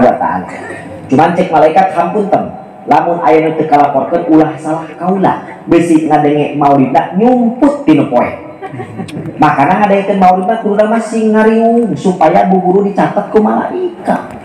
wa ta'ala. Cuman cek malaikat hampun tem, lamun aya nu teu kalaporkeun ulah salah kaula, beusi ngadenge maulidna nyumput tina poe. Makana ngadaikeun maulidna kudu masing ngariung supaya buburu dicatat ku malaikat.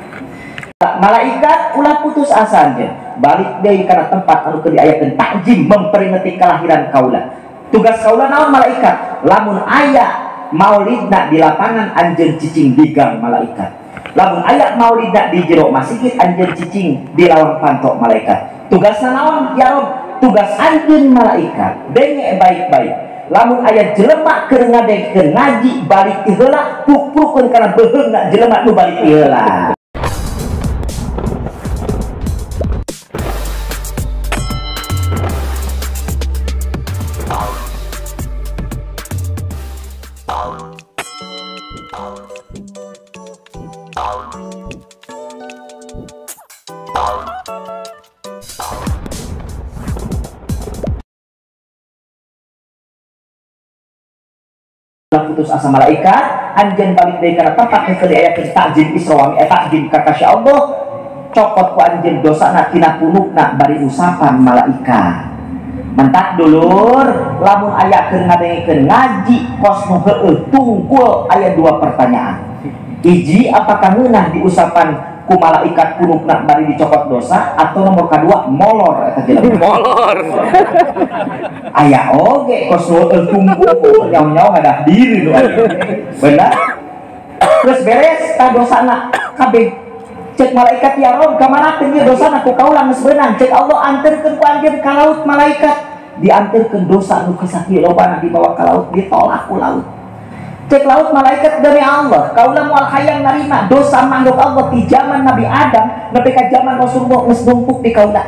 Malaikat ulah putus asa aja, balik deui kana tempat anu keur diayakeun takjim memperingati kelahiran kaula. Tugas kaula naon malaikat? Lamun aya maulidna di lapangan anjeun cicing digang malaikat. Lamun aya maulidna di jero masjid anjeun cicing di lawang pantok malaikat. Tugasna naon ya Rob? Tugas anjeun malaikat denge baik-baik. Lamun aya jelema keur ngadengkeun ngaji balik ti heula, puprukeun kana beheungna jelema nu balik ti heula. Putus asa malaikat anjeun balik deui kana tempat nu diayakeun takjim Isra takjim ka kasih Allah, copot ku anjeun dosana tina punukna bari usapan malaikat. Mentak dulur, lamun aya keur ngadengekeun ngaji kos nu heueuh tungkul aya dua pertanyaan. Hiji, apakah ngeunah diusapan ku malaikat punukna bari dicopot dosa, atau nomor kedua molor eta jelema. Molor. Aya oge kos nu heueuh tungkul nyawa-nyawa ngadah diri nu aya. Bener? Terus beres ta dosana kabeh. Cek malaikat ya Rob, kamana teh ieu dosana ku kaula geus beunang. Cek Allah anterkeun ku anjeun ka laut malaikat. Dianterkeun dosa nu kasaki lobana dibawa ka laut, ditolak ku laut. Cek laut malaikat dari Allah, kaula moal hayang narima dosa mangguk Allah di zaman Nabi Adam nepi ka zaman Rasulullah geus numpuk di kaula.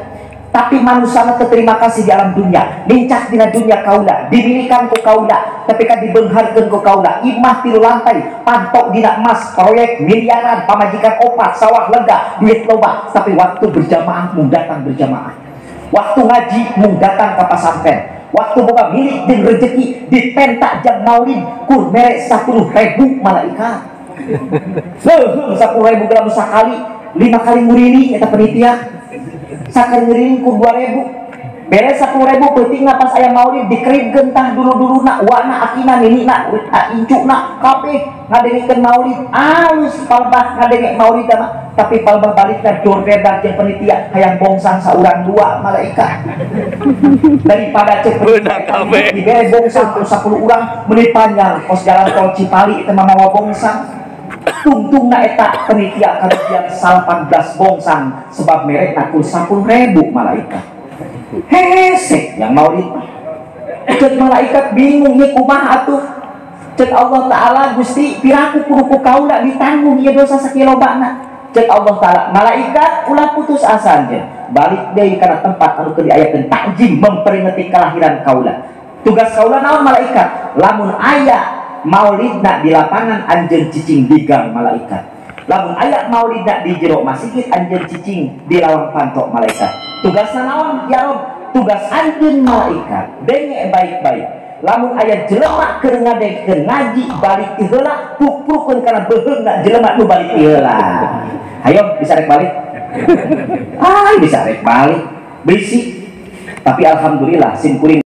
Tapi manusia teu terima kasih di alam dunia, lincah dina dunia kaula, didirikan ku kaula, tapi kan dibeungharkeun ku kaula, imah 3 lantai, pantok dina emas, proyek miliaran, pamajikan opat, sawah lega, duit loba, tapi waktu berjamaah mung datang berjamaah. Waktu ngaji mung datang ka pasantren. Waktu boga milik jeung rezeki dipentak jam maulid kur mere 10.000 malaikat. Heuh 10.000 dalam sakali, 5 kali nguriling eta panitia. Sakali nguriling kur 2.000. Beres 10.000 peutingna pas aya maulid dikeribkeun tah dulu-duluna wana akina ninina incuna kabeh ngadengikeun maulid alus palbah ngadenge maulid mah, tapi palbah balikna dorbedak jeung panitia hayang bongsang saurang 2 malaikat. Daripada cek beunang kabeh dibere bongsang 10 urang menit panjang pos jalan tol Cipali teh mah mawa bongsang. Tungtungna eta panitia karugian 18 bongsang sebab merekna ku 10.000 malaikat. Hesek yang maulid. Cek malaikat bingung nih kumaha atuh. Cek Allah Ta'ala, Gusti piraku kudu kaula ditanggung ieu dosa sakilobana. Cek Allah Ta'ala, malaikat ulah putus asa aja, balik deui kana tempat anu keur diayakeun takjim memperingati kelahiran kaula. Tugas kaula naon malaikat? Lamun aya maulidna di lapangan anjeun cicing digang malaikat. Lamun aya maulidna di jero masjid anjeun cicing di lawang pantok malaikat. Tugasna naon ya Rob? Tugas anjeun malaikat denge baik-baik. Lamun aya jelema keur ngadengkeun ngaji balik ti heula, puprukeun kana beheungna jelema nu balik ti heula. Hayo bisa rek balik. Bisa rek balik. Bisi. Tapi alhamdulillah sim kuring